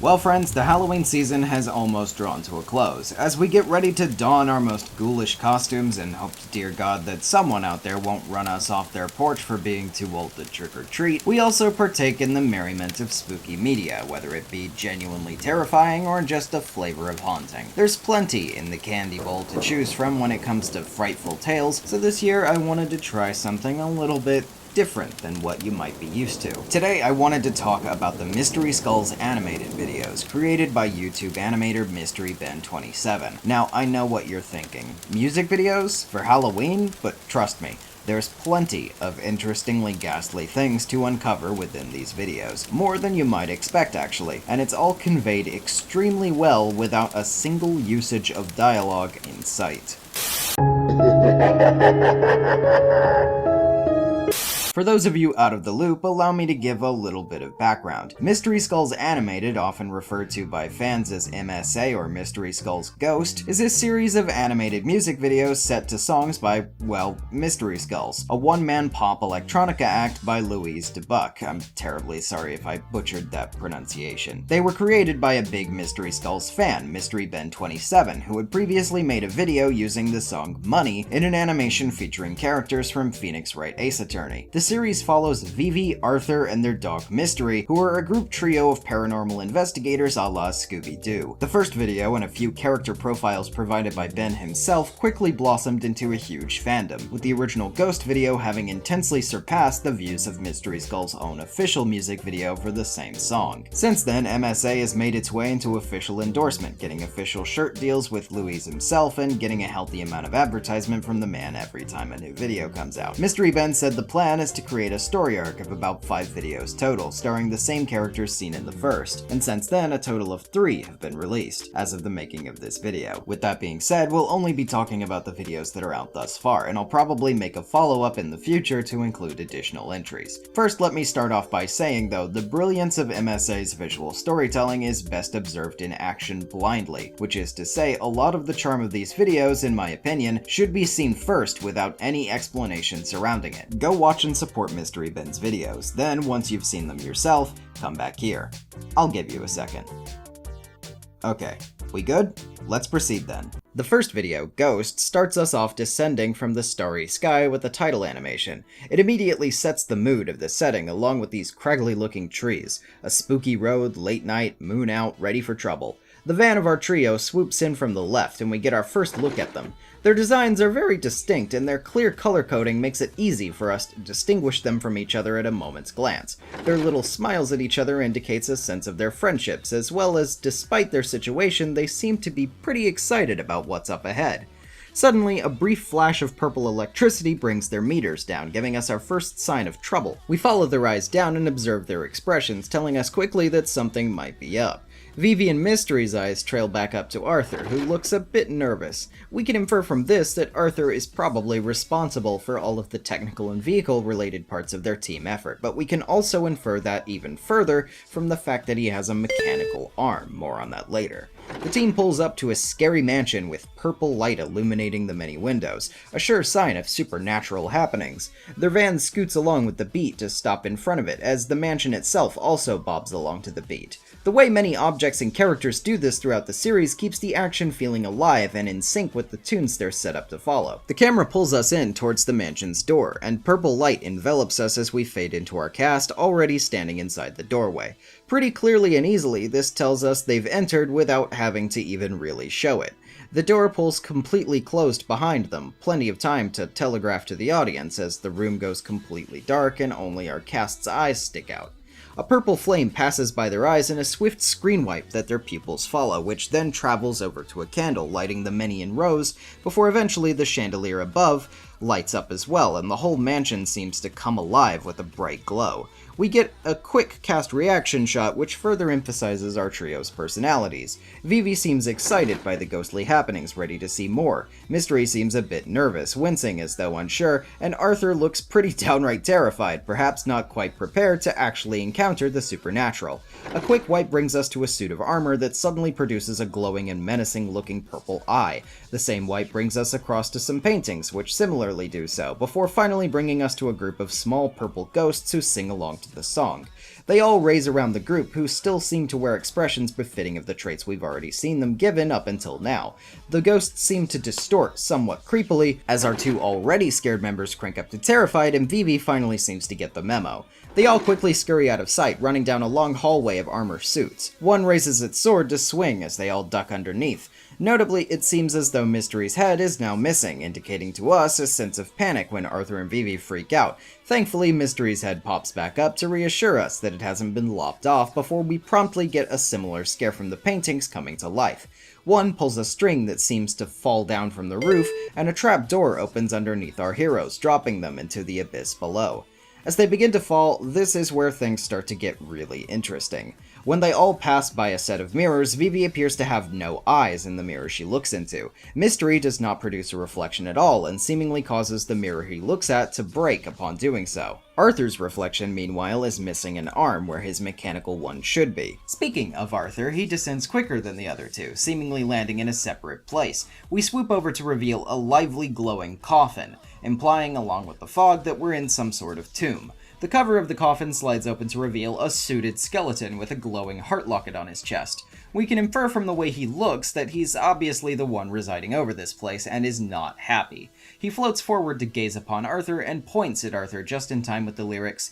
Well friends, the Halloween season has almost drawn to a close. As we get ready to don our most ghoulish costumes and hope to dear God that someone out there won't run us off their porch for being too old to trick or treat, we also partake in the merriment of spooky media, whether it be genuinely terrifying or just a flavor of haunting. There's plenty in the candy bowl to choose from when it comes to frightful tales, so this year I wanted to try something a little bit different than what you might be used to. Today I wanted to talk about the Mystery Skulls animated videos created by YouTube animator MysteryBen27. Now I know what you're thinking. Music videos? For Halloween? But trust me, there's plenty of interestingly ghastly things to uncover within these videos. More than you might expect actually, and it's all conveyed extremely well without a single usage of dialogue in sight. For those of you out of the loop, allow me to give a little bit of background. Mystery Skulls Animated, often referred to by fans as MSA or Mystery Skulls Ghost, is a series of animated music videos set to songs by, well, Mystery Skulls, a one-man pop electronica act by Louise DeBuck. I'm terribly sorry if I butchered that pronunciation. They were created by a big Mystery Skulls fan, MysteryBen27, who had previously made a video using the song Money in an animation featuring characters from Phoenix Wright Ace Attorney. The series follows Vivi, Arthur, and their dog Mystery, who are a group trio of paranormal investigators a la Scooby-Doo. The first video and a few character profiles provided by Ben himself quickly blossomed into a huge fandom, with the original Ghost video having intensely surpassed the views of Mystery Skull's own official music video for the same song. Since then, MSA has made its way into official endorsement, getting official shirt deals with Louise himself and getting a healthy amount of advertisement from the man every time a new video comes out. Mystery Ben said the plan is to create a story arc of about 5 videos total, starring the same characters seen in the first, and since then a total of 3 have been released, as of the making of this video. With that being said, we'll only be talking about the videos that are out thus far, and I'll probably make a follow-up in the future to include additional entries. First, let me start off by saying though, the brilliance of MSA's visual storytelling is best observed in action blindly, which is to say, a lot of the charm of these videos, in my opinion, should be seen first without any explanation surrounding it. Go watch and support Mystery Ben's videos, then once you've seen them yourself, come back here. I'll give you a second. Okay, we good? Let's proceed then. The first video, Ghost, starts us off descending from the starry sky with a title animation. It immediately sets the mood of the setting along with these craggly looking trees, a spooky road, late night, moon out, ready for trouble. The van of our trio swoops in from the left and we get our first look at them. Their designs are very distinct and their clear color coding makes it easy for us to distinguish them from each other at a moment's glance. Their little smiles at each other indicates a sense of their friendships, as well as, despite their situation, they seem to be pretty excited about what's up ahead. Suddenly, a brief flash of purple electricity brings their meters down, giving us our first sign of trouble. We follow their eyes down and observe their expressions, telling us quickly that something might be up. Vivi and Mystery's eyes trail back up to Arthur, who looks a bit nervous. We can infer from this that Arthur is probably responsible for all of the technical and vehicle-related parts of their team effort, but we can also infer that even further from the fact that he has a mechanical arm. More on that later. The team pulls up to a scary mansion with purple light illuminating the many windows, a sure sign of supernatural happenings. Their van scoots along with the beat to stop in front of it, as the mansion itself also bobs along to the beat. The way many objects and characters do this throughout the series keeps the action feeling alive and in sync with the tunes they're set up to follow. The camera pulls us in towards the mansion's door, and purple light envelops us as we fade into our cast, already standing inside the doorway. Pretty clearly and easily, this tells us they've entered without having to even really show it. The door pulls completely closed behind them, plenty of time to telegraph to the audience as the room goes completely dark and only our cast's eyes stick out. A purple flame passes by their eyes in a swift screen wipe that their pupils follow, which then travels over to a candle, lighting the many in rows, before eventually the chandelier above lights up as well, and the whole mansion seems to come alive with a bright glow. We get a quick cast reaction shot which further emphasizes our trio's personalities. Vivi seems excited by the ghostly happenings, ready to see more. Mystery seems a bit nervous, wincing as though unsure, and Arthur looks pretty downright terrified, perhaps not quite prepared to actually encounter the supernatural. A quick wipe brings us to a suit of armor that suddenly produces a glowing and menacing looking purple eye. The same wipe brings us across to some paintings, which similarly similarly do so, before finally bringing us to a group of small purple ghosts who sing along to the song. They all raise around the group, who still seem to wear expressions befitting of the traits we've already seen them given up until now. The ghosts seem to distort somewhat creepily, as our two already scared members crank up to terrified, and Vivi finally seems to get the memo. They all quickly scurry out of sight, running down a long hallway of armor suits. One raises its sword to swing as they all duck underneath. Notably, it seems as though Mystery's head is now missing, indicating to us a sense of panic when Arthur and Vivi freak out. Thankfully, Mystery's head pops back up to reassure us that it hasn't been lopped off before we promptly get a similar scare from the paintings coming to life. One pulls a string that seems to fall down from the roof, and a trap door opens underneath our heroes, dropping them into the abyss below. As they begin to fall, this is where things start to get really interesting. When they all pass by a set of mirrors, Vivi appears to have no eyes in the mirror she looks into. Mystery does not produce a reflection at all, and seemingly causes the mirror he looks at to break upon doing so. Arthur's reflection, meanwhile, is missing an arm where his mechanical one should be. Speaking of Arthur, he descends quicker than the other two, seemingly landing in a separate place. We swoop over to reveal a lively glowing coffin, implying along with the fog that we're in some sort of tomb. The cover of the coffin slides open to reveal a suited skeleton with a glowing heart locket on his chest. We can infer from the way he looks that he's obviously the one residing over this place and is not happy. He floats forward to gaze upon Arthur and points at Arthur just in time with the lyrics,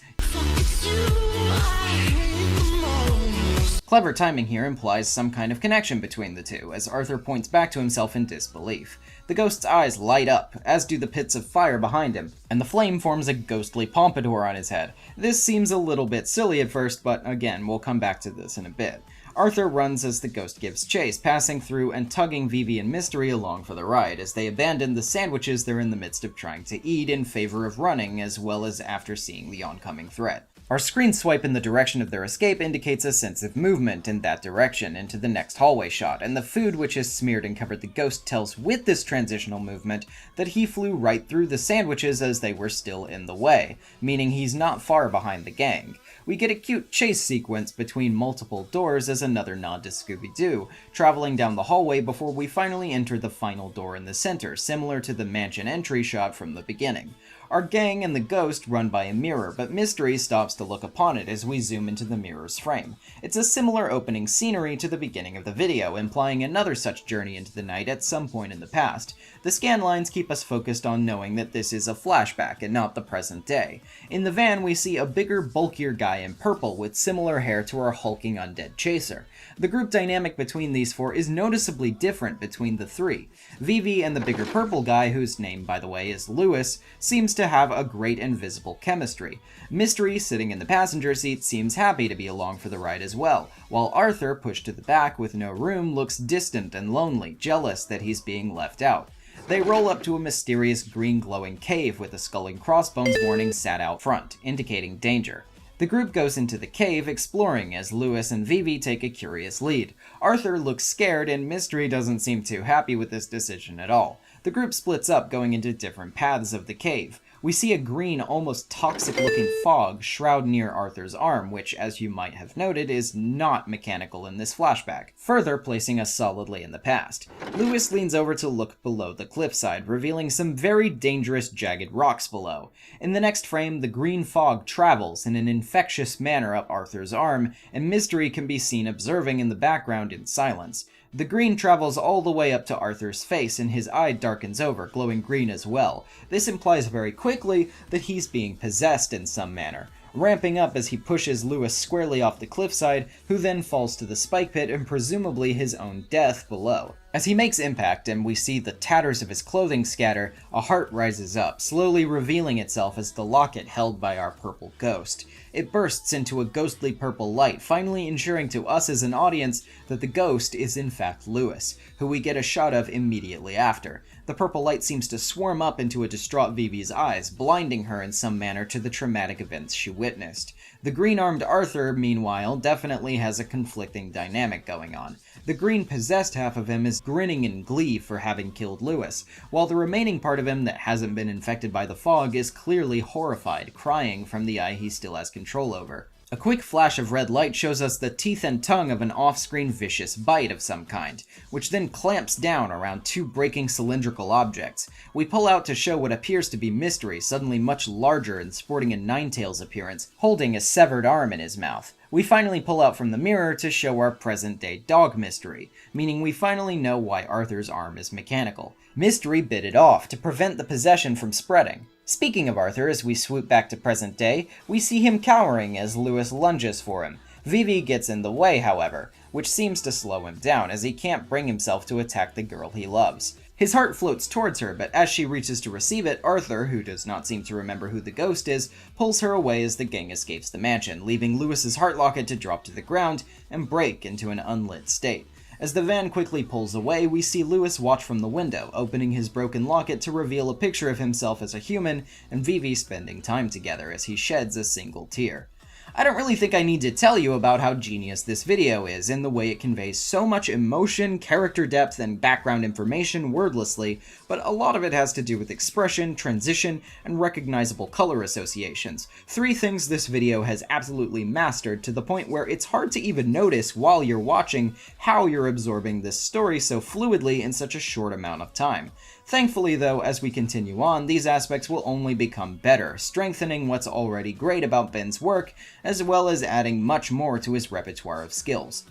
Clever timing here implies some kind of connection between the two, as Arthur points back to himself in disbelief. The ghost's eyes light up, as do the pits of fire behind him, and the flame forms a ghostly pompadour on his head. This seems a little bit silly at first, but again, we'll come back to this in a bit. Arthur runs as the ghost gives chase, passing through and tugging Vivi and Mystery along for the ride, as they abandon the sandwiches they're in the midst of trying to eat in favor of running, as well as after seeing the oncoming threat. Our screen swipe in the direction of their escape indicates a sense of movement in that direction into the next hallway shot, and the food which has smeared and covered the ghost tells with this transitional movement that he flew right through the sandwiches as they were still in the way, meaning he's not far behind the gang. We get a cute chase sequence between multiple doors as another nod to Scooby-Doo, traveling down the hallway before we finally enter the final door in the center, similar to the mansion entry shot from the beginning. Our gang and the ghost run by a mirror, but Mystery stops to look upon it as we zoom into the mirror's frame. It's a similar opening scenery to the beginning of the video, implying another such journey into the night at some point in the past. The scan lines keep us focused on knowing that this is a flashback and not the present day. In the van, we see a bigger, bulkier guy in purple with similar hair to our hulking undead chaser. The group dynamic between these four is noticeably different between the three. Vivi and the bigger purple guy, whose name, by the way, is Lewis, seems to have a great and visible chemistry. Mystery, sitting in the passenger seat, seems happy to be along for the ride as well, while Arthur, pushed to the back with no room, looks distant and lonely, jealous that he's being left out. They roll up to a mysterious green glowing cave with a skull and crossbones warning sat out front, indicating danger. The group goes into the cave, exploring as Lewis and Vivi take a curious lead. Arthur looks scared and Mystery doesn't seem too happy with this decision at all. The group splits up, going into different paths of the cave. We see a green, almost toxic-looking fog shroud near Arthur's arm, which, as you might have noted, is not mechanical in this flashback, further placing us solidly in the past. Lewis leans over to look below the cliffside, revealing some very dangerous, jagged rocks below. In the next frame, the green fog travels in an infectious manner up Arthur's arm, and Mystery can be seen observing in the background in silence. The green travels all the way up to Arthur's face, and his eye darkens over, glowing green as well. This implies very quickly that he's being possessed in some manner, ramping up as he pushes Lewis squarely off the cliffside, who then falls to the spike pit and presumably his own death below. As he makes impact and we see the tatters of his clothing scatter, a heart rises up, slowly revealing itself as the locket held by our purple ghost. It bursts into a ghostly purple light, finally ensuring to us as an audience that the ghost is in fact Lewis, who we get a shot of immediately after. The purple light seems to swarm up into a distraught Vivi's eyes, blinding her in some manner to the traumatic events she witnessed. The green-armed Arthur, meanwhile, definitely has a conflicting dynamic going on. The green-possessed half of him is grinning in glee for having killed Lewis, while the remaining part of him that hasn't been infected by the fog is clearly horrified, crying from the eye he still has control over. A quick flash of red light shows us the teeth and tongue of an off-screen vicious bite of some kind, which then clamps down around two breaking cylindrical objects. We pull out to show what appears to be Mystery, suddenly much larger and sporting a Ninetales appearance, holding a severed arm in his mouth. We finally pull out from the mirror to show our present-day dog Mystery, meaning we finally know why Arthur's arm is mechanical. Mystery bit it off to prevent the possession from spreading. Speaking of Arthur, as we swoop back to present day, we see him cowering as Lewis lunges for him. Vivi gets in the way, however, which seems to slow him down as he can't bring himself to attack the girl he loves. His heart floats towards her, but as she reaches to receive it, Arthur, who does not seem to remember who the ghost is, pulls her away as the gang escapes the mansion, leaving Lewis's heart locket to drop to the ground and break into an unlit state. As the van quickly pulls away, we see Lewis watch from the window, opening his broken locket to reveal a picture of himself as a human, and Vivi spending time together as he sheds a single tear. I don't really think I need to tell you about how genius this video is in the way it conveys so much emotion, character depth, and background information wordlessly, but a lot of it has to do with expression, transition, and recognizable color associations. Three things this video has absolutely mastered to the point where it's hard to even notice while you're watching how you're absorbing this story so fluidly in such a short amount of time. Thankfully though, as we continue on, these aspects will only become better, strengthening what's already great about Ben's work, as well as adding much more to his repertoire of skills.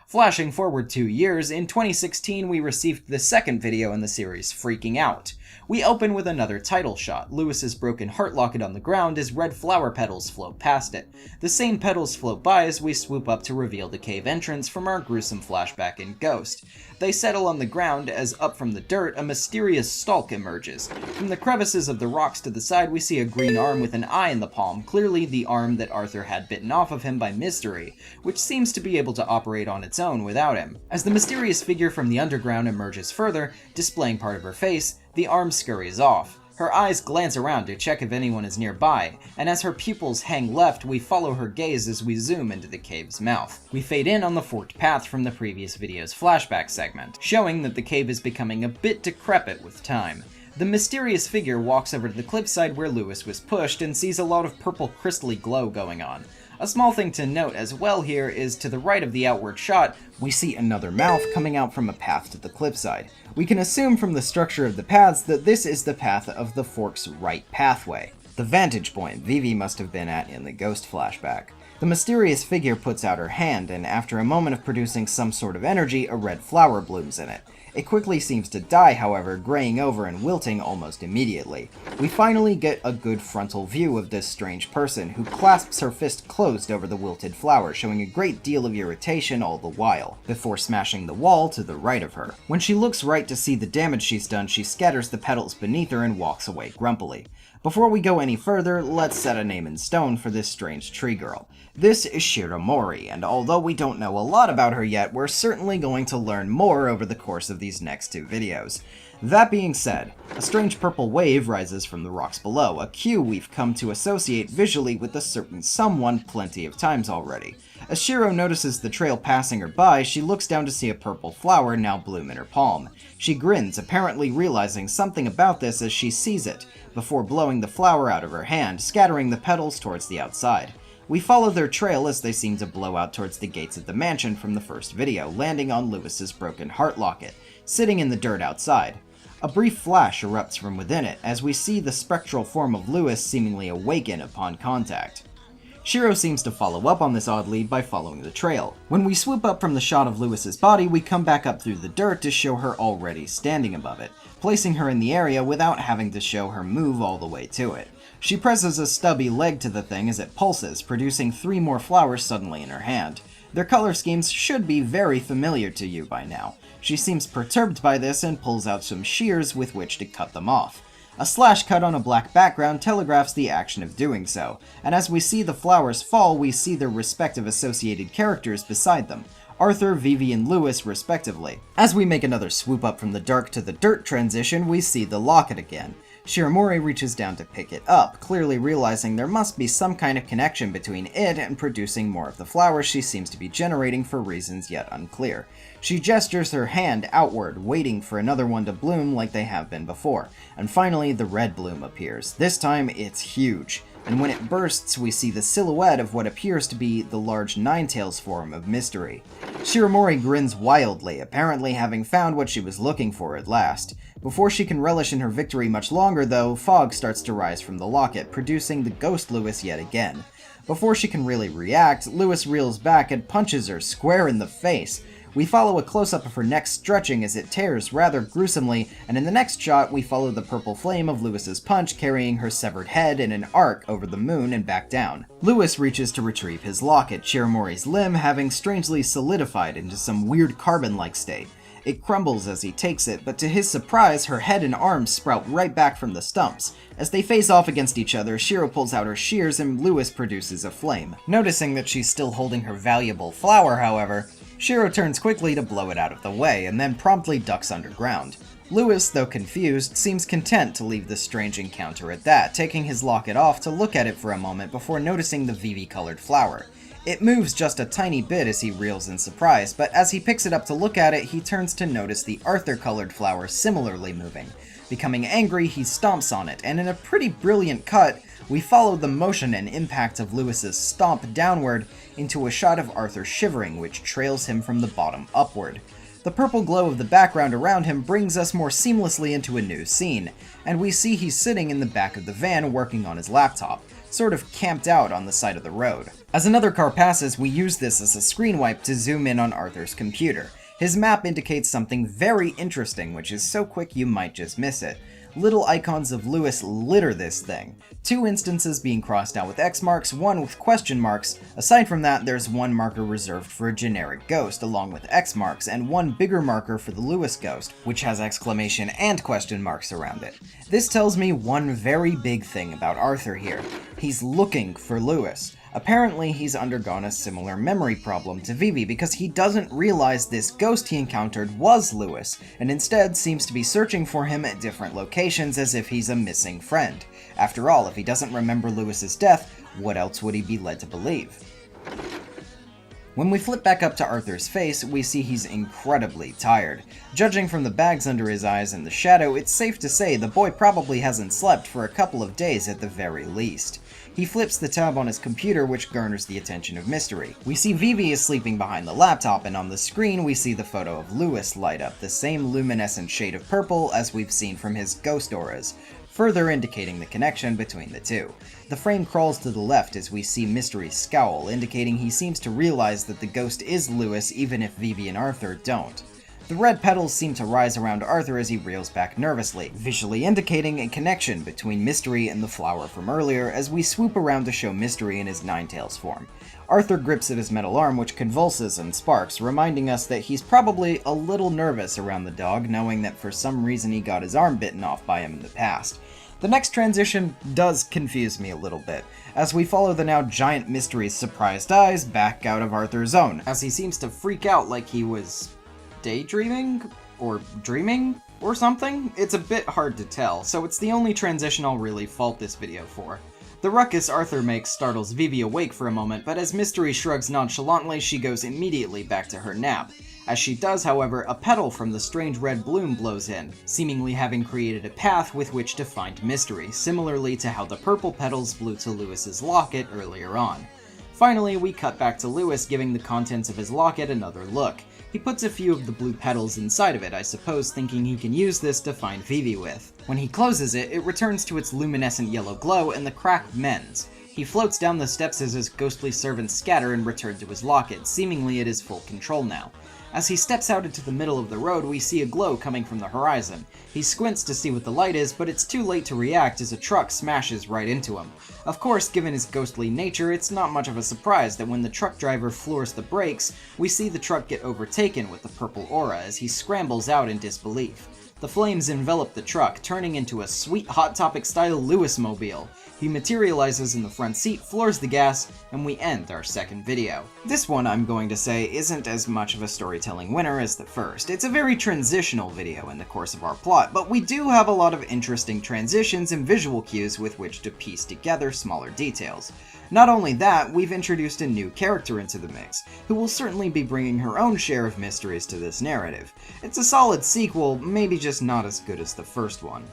Flashing forward 2 years, in 2016 we received the second video in the series, Freaking Out. We open with another title shot, Lewis's broken heart locket on the ground as red flower petals float past it. The same petals float by as we swoop up to reveal the cave entrance from our gruesome flashback in Ghost. They settle on the ground as up from the dirt a mysterious stalk emerges. From the crevices of the rocks to the side we see a green arm with an eye in the palm, clearly the arm that Arthur had bitten off of him by Mystery, which seems to be able to operate on its own without him. As the mysterious figure from the underground emerges further, displaying part of her face, the arm scurries off. Her eyes glance around to check if anyone is nearby, and as her pupils hang left, we follow her gaze as we zoom into the cave's mouth. We fade in on the forked path from the previous video's flashback segment, showing that the cave is becoming a bit decrepit with time. The mysterious figure walks over to the cliffside where Lewis was pushed and sees a lot of purple crystally glow going on. A small thing to note as well here is to the right of the outward shot, we see another mouth coming out from a path to the cliffside. We can assume from the structure of the paths that this is the path of the fork's right pathway, the vantage point Vivi must have been at in the Ghost flashback. The mysterious figure puts out her hand, and after a moment of producing some sort of energy, a red flower blooms in it. It quickly seems to die, however, graying over and wilting almost immediately. We finally get a good frontal view of this strange person, who clasps her fist closed over the wilted flower, showing a great deal of irritation all the while, before smashing the wall to the right of her. When she looks right to see the damage she's done, she scatters the petals beneath her and walks away grumpily. Before we go any further, let's set a name in stone for this strange tree girl. This is Shiromori, and although we don't know a lot about her yet, we're certainly going to learn more over the course of these next two videos. That being said, a strange purple wave rises from the rocks below, a cue we've come to associate visually with a certain someone plenty of times already. As Shiro notices the trail passing her by, she looks down to see a purple flower now bloom in her palm. She grins, apparently realizing something about this as she sees it, before blowing the flower out of her hand, scattering the petals towards the outside. We follow their trail as they seem to blow out towards the gates of the mansion from the first video, landing on Lewis's broken heart locket, sitting in the dirt outside. A brief flash erupts from within it, as we see the spectral form of Lewis seemingly awaken upon contact. Shiro seems to follow up on this odd lead by following the trail. When we swoop up from the shot of Lewis's body, we come back up through the dirt to show her already standing above it, placing her in the area without having to show her move all the way to it. She presses a stubby leg to the thing as it pulses, producing 3 more flowers suddenly in her hand. Their color schemes should be very familiar to you by now. She seems perturbed by this and pulls out some shears with which to cut them off. A slash cut on a black background telegraphs the action of doing so, and as we see the flowers fall, we see their respective associated characters beside them, Arthur, Vivi, and Lewis respectively. As we make another swoop up from the dark to the dirt transition, we see the locket again. Shiromori reaches down to pick it up, clearly realizing there must be some kind of connection between it and producing more of the flowers she seems to be generating for reasons yet unclear. She gestures her hand outward, waiting for another one to bloom like they have been before, and finally the red bloom appears. This time it's huge. and when it bursts, we see the silhouette of what appears to be the large Ninetales form of Mystery. Shiromori grins wildly, apparently having found what she was looking for at last. Before she can relish in her victory much longer, though, fog starts to rise from the locket, producing the ghost Lewis yet again. Before she can really react, Lewis reels back and punches her square in the face. We follow a close-up of her neck stretching as it tears rather gruesomely, and in the next shot we follow the purple flame of Lewis's punch carrying her severed head in an arc over the moon and back down. Lewis reaches to retrieve his locket, Shiromori's limb having strangely solidified into some weird carbon-like state. It crumbles as he takes it, but to his surprise, her head and arms sprout right back from the stumps. As they face off against each other, Shiro pulls out her shears and Lewis produces a flame. Noticing that she's still holding her valuable flower, however, Shiro turns quickly to blow it out of the way, and then promptly ducks underground. Lewis, though confused, seems content to leave the strange encounter at that, taking his locket off to look at it for a moment before noticing the Vivi-colored flower. It moves just a tiny bit as he reels in surprise, but as he picks it up to look at it, he turns to notice the Arthur-colored flower similarly moving. Becoming angry, he stomps on it, and in a pretty brilliant cut, we follow the motion and impact of Lewis's stomp downward into a shot of Arthur shivering, which trails him from the bottom upward. The purple glow of the background around him brings us more seamlessly into a new scene, and we see he's sitting in the back of the van working on his laptop, sort of camped out on the side of the road. As another car passes, we use this as a screen wipe to zoom in on Arthur's computer. His map indicates something very interesting, which is so quick you might just miss it. Little icons of Lewis litter this thing. 2 instances being crossed out with X marks, 1 with question marks. Aside from that, there's 1 marker reserved for a generic ghost, along with X marks, and 1 bigger marker for the Lewis ghost, which has exclamation and question marks around it. This tells me one very big thing about Arthur here. He's looking for Lewis. Apparently, he's undergone a similar memory problem to Vivi because he doesn't realize this ghost he encountered was Lewis, and instead seems to be searching for him at different locations as if he's a missing friend. After all, if he doesn't remember Lewis's death, what else would he be led to believe? When we flip back up to Arthur's face, we see he's incredibly tired. Judging from the bags under his eyes and the shadow, it's safe to say the boy probably hasn't slept for a couple of days at the very least. He flips the tab on his computer, which garners the attention of Mystery. We see Vivi is sleeping behind the laptop, and on the screen we see the photo of Lewis light up, the same luminescent shade of purple as we've seen from his ghost auras, further indicating the connection between the two. The frame crawls to the left as we see Mystery's scowl, indicating he seems to realize that the ghost is Lewis even if Vivi and Arthur don't. The red petals seem to rise around Arthur as he reels back nervously, visually indicating a connection between Mystery and the flower from earlier as we swoop around to show Mystery in his Ninetales form. Arthur grips at his metal arm, which convulses and sparks, reminding us that he's probably a little nervous around the dog, knowing that for some reason he got his arm bitten off by him in the past. The next transition does confuse me a little bit, as we follow the now giant Mystery's surprised eyes back out of Arthur's own, as he seems to freak out like he was daydreaming? Or dreaming? Or something? It's a bit hard to tell, so it's the only transition I'll really fault this video for. The ruckus Arthur makes startles Vivi awake for a moment, but as Mystery shrugs nonchalantly, she goes immediately back to her nap. As she does, however, a petal from the strange red bloom blows in, seemingly having created a path with which to find Mystery, similarly to how the purple petals blew to Lewis's locket earlier on. Finally, we cut back to Lewis giving the contents of his locket another look. He puts a few of the blue petals inside of it, I suppose thinking he can use this to find Vivi with. When he closes it, it returns to its luminescent yellow glow and the crack mends. He floats down the steps as his ghostly servants scatter and return to his locket, seemingly at his full control now. As he steps out into the middle of the road, we see a glow coming from the horizon. He squints to see what the light is, but it's too late to react as a truck smashes right into him. Of course, given his ghostly nature, it's not much of a surprise that when the truck driver floors the brakes, we see the truck get overtaken with the purple aura as he scrambles out in disbelief. The flames envelop the truck, turning into a sweet Hot Topic-style Lewis-mobile. He materializes in the front seat, floors the gas, and we end our second video. This one, I'm going to say, isn't as much of a storytelling winner as the first. It's a very transitional video in the course of our plot, but we do have a lot of interesting transitions and visual cues with which to piece together smaller details. Not only that, we've introduced a new character into the mix, who will certainly be bringing her own share of mysteries to this narrative. It's a solid sequel, maybe just not as good as the first one.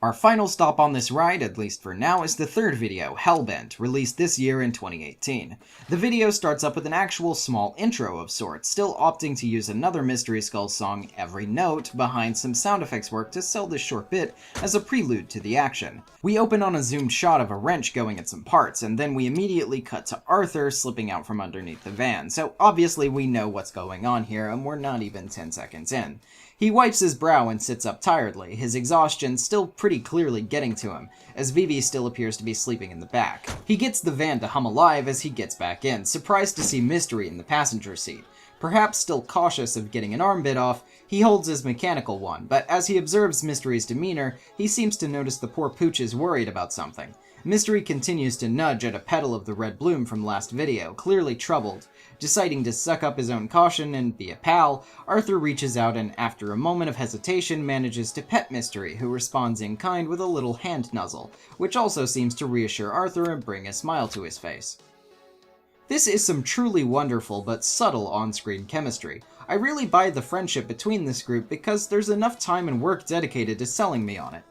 Our final stop on this ride, at least for now, is the third video, Hellbent, released this year in 2018. The video starts up with an actual small intro of sorts, still opting to use another Mystery Skulls song, Every Note, behind some sound effects work to sell this short bit as a prelude to the action. We open on a zoomed shot of a wrench going at some parts, and then we immediately cut to Arthur slipping out from underneath the van, so obviously we know what's going on here, and we're not even 10 seconds in. He wipes his brow and sits up tiredly, his exhaustion still pretty clearly getting to him, as Vivi still appears to be sleeping in the back. He gets the van to hum alive as he gets back in, surprised to see Mystery in the passenger seat. Perhaps still cautious of getting an arm bit off, he holds his mechanical one, but as he observes Mystery's demeanor, he seems to notice the poor pooch is worried about something. Mystery continues to nudge at a petal of the red bloom from last video, clearly troubled. Deciding to suck up his own caution and be a pal, Arthur reaches out and, after a moment of hesitation, manages to pet Mystery, who responds in kind with a little hand nuzzle, which also seems to reassure Arthur and bring a smile to his face. This is some truly wonderful but subtle on-screen chemistry. I really buy the friendship between this group because there's enough time and work dedicated to selling me on it.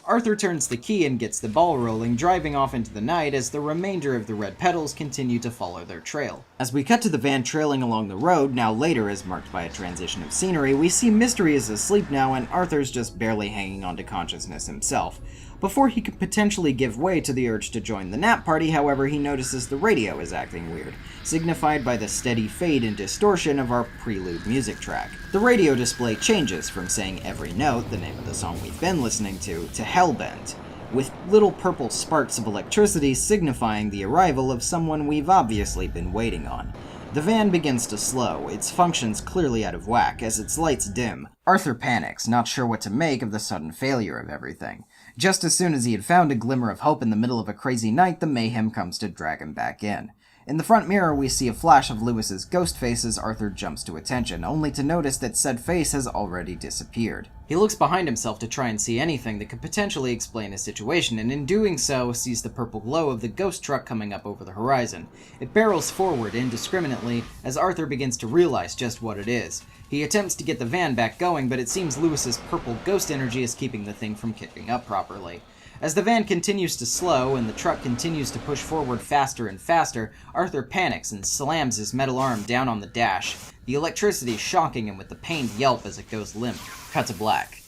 Arthur turns the key and gets the ball rolling, driving off into the night as the remainder of the red petals continue to follow their trail. As we cut to the van trailing along the road, now later as marked by a transition of scenery, we see Mystery is asleep now and Arthur's just barely hanging on to consciousness himself. Before he could potentially give way to the urge to join the nap party, however, he notices the radio is acting weird, signified by the steady fade and distortion of our prelude music track. The radio display changes from saying Every Note, the name of the song we've been listening to Hellbent, with little purple sparks of electricity signifying the arrival of someone we've obviously been waiting on. The van begins to slow, its functions clearly out of whack as its lights dim. Arthur panics, not sure what to make of the sudden failure of everything. Just as soon as he had found a glimmer of hope in the middle of a crazy night, the mayhem comes to drag him back in. In the front mirror, we see a flash of Lewis's ghost face as Arthur jumps to attention, only to notice that said face has already disappeared. He looks behind himself to try and see anything that could potentially explain his situation, and in doing so, sees the purple glow of the ghost truck coming up over the horizon. It barrels forward indiscriminately as Arthur begins to realize just what it is. He attempts to get the van back going, but it seems Lewis's purple ghost energy is keeping the thing from kicking up properly. As the van continues to slow and the truck continues to push forward faster and faster, Arthur panics and slams his metal arm down on the dash, the electricity shocking him with the pained yelp as it goes limp. Cut to black.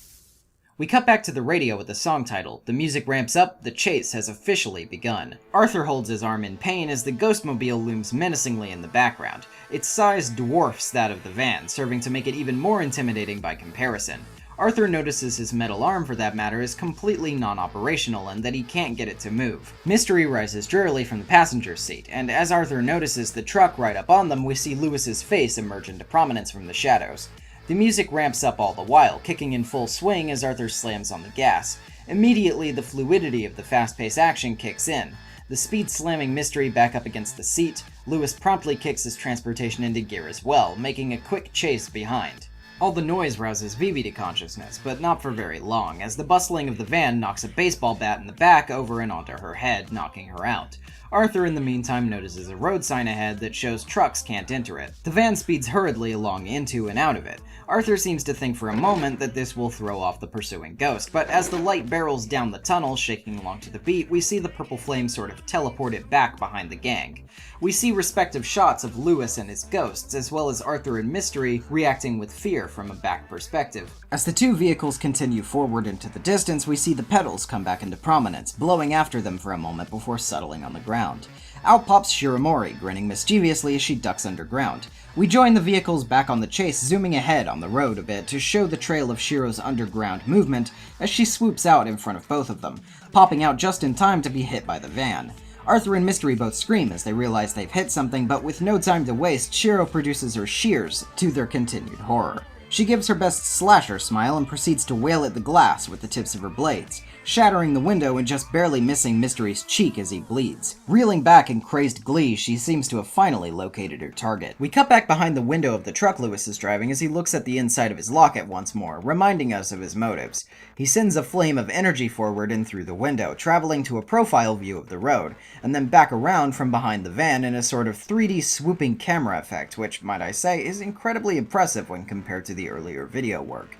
We cut back to the radio with the song title. The music ramps up, the chase has officially begun. Arthur holds his arm in pain as the Ghostmobile looms menacingly in the background. Its size dwarfs that of the van, serving to make it even more intimidating by comparison. Arthur notices his metal arm, for that matter, is completely non-operational and that he can't get it to move. Mystery rises drearily from the passenger seat, and as Arthur notices the truck right up on them, we see Lewis's face emerge into prominence from the shadows. The music ramps up all the while, kicking in full swing as Arthur slams on the gas. Immediately, the fluidity of the fast-paced action kicks in. The speed slamming Mystery back up against the seat, Lewis promptly kicks his transportation into gear as well, making a quick chase behind. All the noise rouses Vivi to consciousness, but not for very long, as the bustling of the van knocks a baseball bat in the back over and onto her head, knocking her out. Arthur, in the meantime, notices a road sign ahead that shows trucks can't enter it. The van speeds hurriedly along into and out of it. Arthur seems to think for a moment that this will throw off the pursuing ghost, but as the light barrels down the tunnel, shaking along to the beat, we see the purple flame sort of teleport it back behind the gang. We see respective shots of Lewis and his ghosts, as well as Arthur and Mystery reacting with fear from a back perspective. As the two vehicles continue forward into the distance, we see the pedals come back into prominence, blowing after them for a moment before settling on the ground. Out pops Shiromori, grinning mischievously as she ducks underground. We join the vehicles back on the chase, zooming ahead on the road a bit to show the trail of Shiro's underground movement as she swoops out in front of both of them, popping out just in time to be hit by the van. Arthur and Mystery both scream as they realize they've hit something, but with no time to waste, Shiro produces her shears, to their continued horror. She gives her best slasher smile and proceeds to wail at the glass with the tips of her blades, shattering the window and just barely missing Mystery's cheek as he bleeds. Reeling back in crazed glee, she seems to have finally located her target. We cut back behind the window of the truck Lewis is driving as he looks at the inside of his locket once more, reminding us of his motives. He sends a flame of energy forward and through the window, traveling to a profile view of the road, and then back around from behind the van in a sort of 3D swooping camera effect, which, might I say, is incredibly impressive when compared to the earlier video work.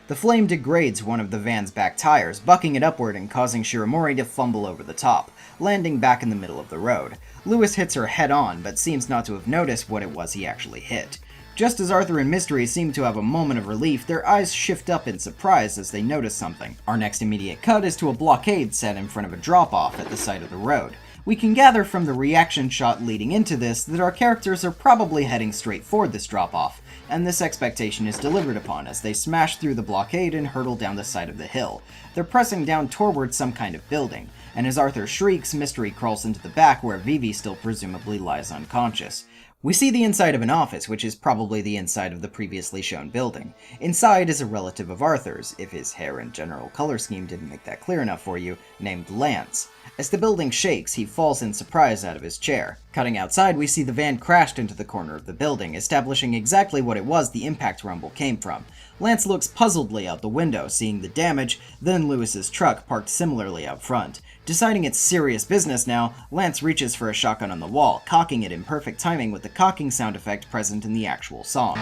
The flame degrades one of the van's back tires, bucking it upward and causing Shiromori to fumble over the top, landing back in the middle of the road. Lewis hits her head-on, but seems not to have noticed what it was he actually hit. Just as Arthur and Mystery seem to have a moment of relief, their eyes shift up in surprise as they notice something. Our next immediate cut is to a blockade set in front of a drop-off at the side of the road. We can gather from the reaction shot leading into this that our characters are probably heading straight for this drop-off, and this expectation is delivered upon as they smash through the blockade and hurtle down the side of the hill. They're pressing down toward some kind of building, and as Arthur shrieks, Mystery crawls into the back where Vivi still presumably lies unconscious. We see the inside of an office, which is probably the inside of the previously shown building. Inside is a relative of Arthur's, if his hair and general color scheme didn't make that clear enough for you, named Lance. As the building shakes, he falls in surprise out of his chair. Cutting outside, we see the van crashed into the corner of the building, establishing exactly what it was the impact rumble came from. Lance looks puzzledly out the window, seeing the damage, then Lewis's truck parked similarly out front. Deciding it's serious business now, Lance reaches for a shotgun on the wall, cocking it in perfect timing with the cocking sound effect present in the actual song.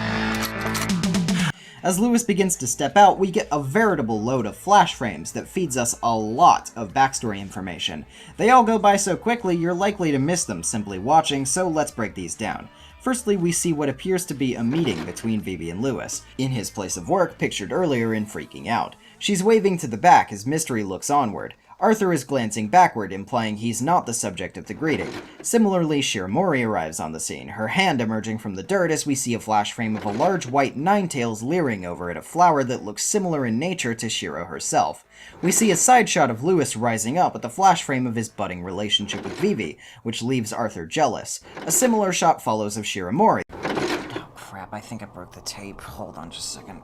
As Lewis begins to step out, we get a veritable load of flash frames that feeds us a lot of backstory information. They all go by so quickly you're likely to miss them simply watching, so let's break these down. Firstly, we see what appears to be a meeting between Vivi and Lewis, in his place of work pictured earlier in Freaking Out. She's waving to the back as Mystery looks onward. Arthur is glancing backward, implying he's not the subject of the greeting. Similarly, Shiromori arrives on the scene, her hand emerging from the dirt as we see a flash frame of a large white ninetales leering over at a flower that looks similar in nature to Shiro herself. We see a side shot of Lewis rising up at the flash frame of his budding relationship with Vivi, which leaves Arthur jealous. A similar shot follows of Shiromori. Oh crap, I think I broke the tape. Hold on just a second.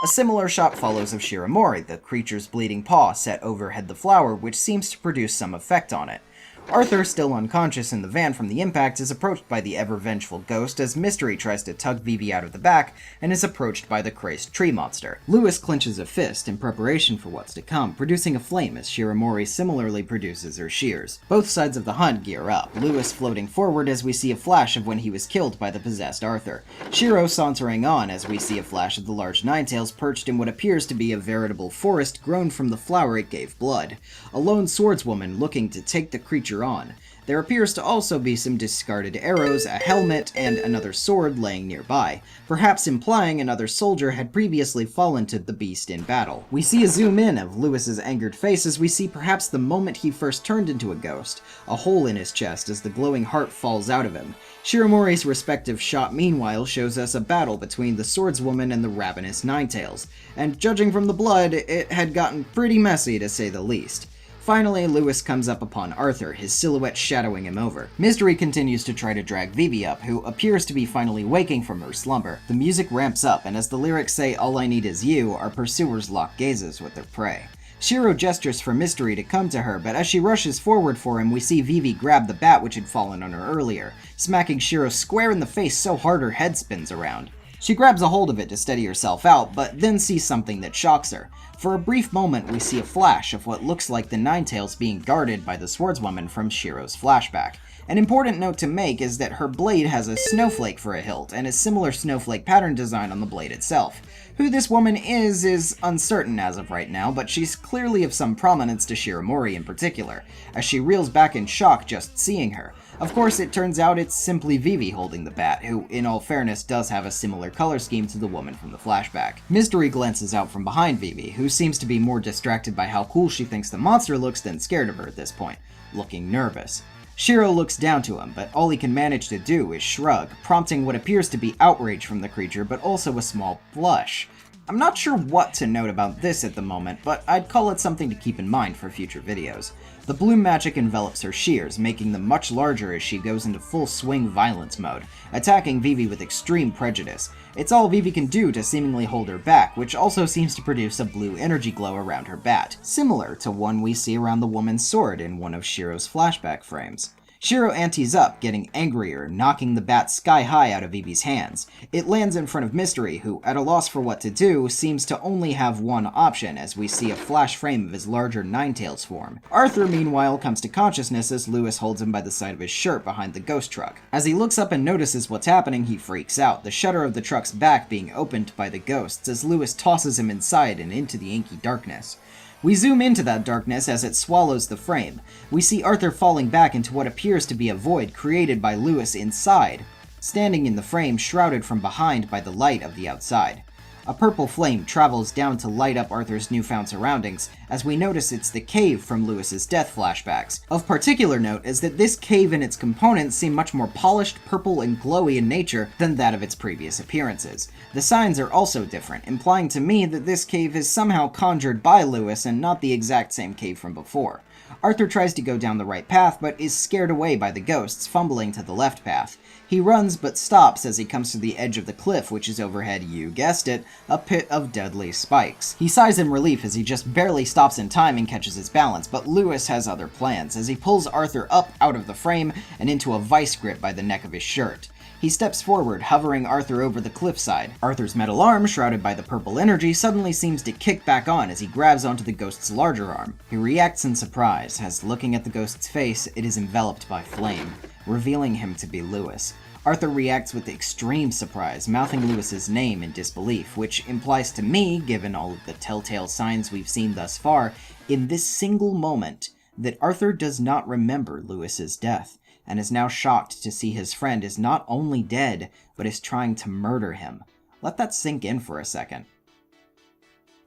A similar shot follows of Shiromori, the creature's bleeding paw set overhead the flower, which seems to produce some effect on it. Arthur, still unconscious in the van from the impact, is approached by the ever-vengeful ghost as Mystery tries to tug Vivi out of the back and is approached by the crazed tree monster. Lewis clenches a fist in preparation for what's to come, producing a flame as Shiromori similarly produces her shears. Both sides of the hunt gear up, Lewis floating forward as we see a flash of when he was killed by the possessed Arthur. Shiro sauntering on as we see a flash of the large ninetales perched in what appears to be a veritable forest grown from the flower it gave blood. A lone swordswoman looking to take the creature on. There appears to also be some discarded arrows, a helmet, and another sword laying nearby, perhaps implying another soldier had previously fallen to the beast in battle. We see a zoom in of Lewis's angered face as we see perhaps the moment he first turned into a ghost, a hole in his chest as the glowing heart falls out of him. Shiromori's respective shot meanwhile shows us a battle between the swordswoman and the ravenous ninetales, and judging from the blood, it had gotten pretty messy to say the least. Finally, Lewis comes up upon Arthur, his silhouette shadowing him over. Mystery continues to try to drag Vivi up, who appears to be finally waking from her slumber. The music ramps up, and as the lyrics say, "All I need is you," our pursuers lock gazes with their prey. Shiro gestures for Mystery to come to her, but as she rushes forward for him, we see Vivi grab the bat which had fallen on her earlier, smacking Shiro square in the face so hard her head spins around. She grabs a hold of it to steady herself out, but then sees something that shocks her. For a brief moment, we see a flash of what looks like the ninetales being guarded by the swordswoman from Shiro's flashback. An important note to make is that her blade has a snowflake for a hilt, and a similar snowflake pattern design on the blade itself. Who this woman is uncertain as of right now, but she's clearly of some prominence to Shiromori in particular, as she reels back in shock just seeing her. Of course, it turns out it's simply Vivi holding the bat, who, in all fairness, does have a similar color scheme to the woman from the flashback. Mystery glances out from behind Vivi, who seems to be more distracted by how cool she thinks the monster looks than scared of her at this point, looking nervous. Shiro looks down to him, but all he can manage to do is shrug, prompting what appears to be outrage from the creature, but also a small blush. I'm not sure what to note about this at the moment, but I'd call it something to keep in mind for future videos. The bloom magic envelops her shears, making them much larger as she goes into full swing violence mode, attacking Vivi with extreme prejudice. It's all Vivi can do to seemingly hold her back, which also seems to produce a blue energy glow around her bat, similar to one we see around the woman's sword in one of Shiro's flashback frames. Shiro antes up, getting angrier, knocking the bat sky high out of Vivi's hands. It lands in front of Mystery, who, at a loss for what to do, seems to only have one option as we see a flash frame of his larger Ninetales form. Arthur, meanwhile, comes to consciousness as Lewis holds him by the side of his shirt behind the ghost truck. As he looks up and notices what's happening, he freaks out, the shutter of the truck's back being opened by the ghosts as Lewis tosses him inside and into the inky darkness. We zoom into that darkness as it swallows the frame. We see Arthur falling back into what appears to be a void created by Lewis inside, standing in the frame shrouded from behind by the light of the outside. A purple flame travels down to light up Arthur's newfound surroundings, as we notice it's the cave from Lewis's death flashbacks. Of particular note is that this cave and its components seem much more polished, purple, and glowy in nature than that of its previous appearances. The signs are also different, implying to me that this cave is somehow conjured by Lewis and not the exact same cave from before. Arthur tries to go down the right path, but is scared away by the ghosts, fumbling to the left path. He runs, but stops as he comes to the edge of the cliff, which is overhead, you guessed it, a pit of deadly spikes. He sighs in relief as he just barely stops in time and catches his balance, but Lewis has other plans, as he pulls Arthur up out of the frame and into a vice grip by the neck of his shirt. He steps forward, hovering Arthur over the cliffside. Arthur's metal arm, shrouded by the purple energy, suddenly seems to kick back on as he grabs onto the ghost's larger arm. He reacts in surprise, as looking at the ghost's face, it is enveloped by flame, revealing him to be Lewis. Arthur reacts with extreme surprise, mouthing Lewis's name in disbelief, which implies to me, given all of the telltale signs we've seen thus far, in this single moment, that Arthur does not remember Lewis's death, and is now shocked to see his friend is not only dead, but is trying to murder him. Let that sink in for a second.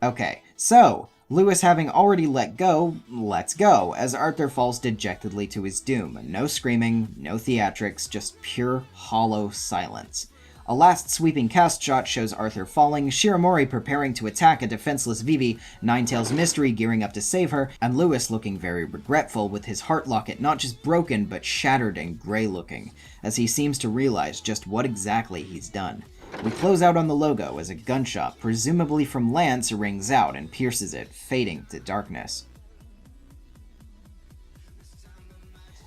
Okay, so, Lewis having already let go, lets go, as Arthur falls dejectedly to his doom. No screaming, no theatrics, just pure, hollow silence. A last sweeping cast shot shows Arthur falling, Shiramori preparing to attack a defenseless Vivi, Ninetales Mystery gearing up to save her, and Lewis looking very regretful with his heart locket not just broken but shattered and grey-looking, as he seems to realize just what exactly he's done. We close out on the logo as a gunshot, presumably from Lance, rings out and pierces it, fading to darkness.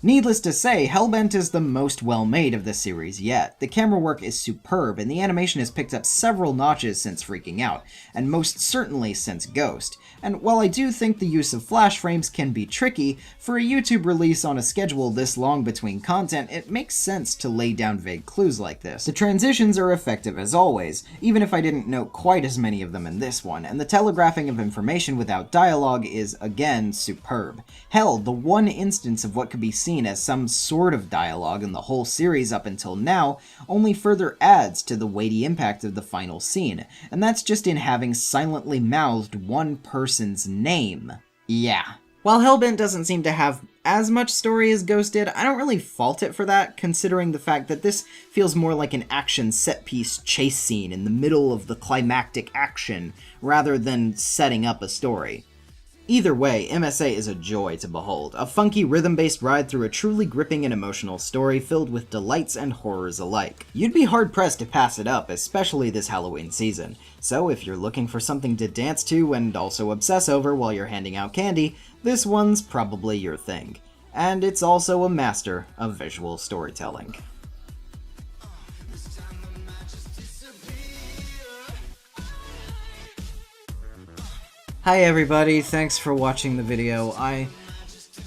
Needless to say, Hellbent is the most well-made of the series yet. The camera work is superb, and the animation has picked up several notches since Freaking Out, and most certainly since Ghost. And while I do think the use of flash frames can be tricky, for a YouTube release on a schedule this long between content, it makes sense to lay down vague clues like this. The transitions are effective as always, even if I didn't note quite as many of them in this one, and the telegraphing of information without dialogue is, again, superb. Hell, the one instance of what could be seen as some sort of dialogue in the whole series up until now only further adds to the weighty impact of the final scene, and that's just in having silently mouthed one person's name. Yeah. While Hellbent doesn't seem to have as much story as Ghost did, I don't really fault it for that, considering the fact that this feels more like an action set-piece chase scene in the middle of the climactic action, rather than setting up a story. Either way, MSA is a joy to behold, a funky rhythm-based ride through a truly gripping and emotional story filled with delights and horrors alike. You'd be hard-pressed to pass it up, especially this Halloween season, so if you're looking for something to dance to and also obsess over while you're handing out candy, this one's probably your thing. And it's also a master of visual storytelling. Hi everybody, thanks for watching the video. I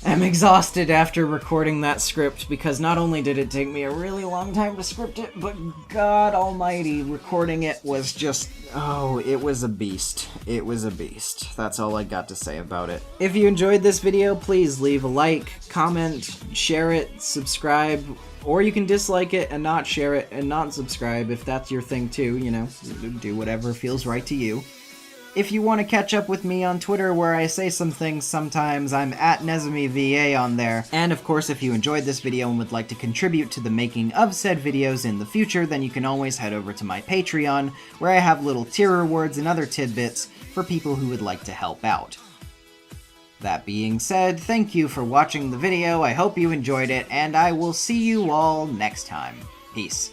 am exhausted after recording that script because not only did it take me a really long time to script it, but God almighty, recording it was just, oh, it was a beast. It was a beast. That's all I got to say about it. If you enjoyed this video, please leave a like, comment, share it, subscribe, or you can dislike it and not share it and not subscribe if that's your thing too, you know, do whatever feels right to you. If you want to catch up with me on Twitter where I say some things sometimes, I'm at NezumiVA on there. And of course, if you enjoyed this video and would like to contribute to the making of said videos in the future, then you can always head over to my Patreon, where I have little tier rewards and other tidbits for people who would like to help out. That being said, thank you for watching the video, I hope you enjoyed it, and I will see you all next time. Peace.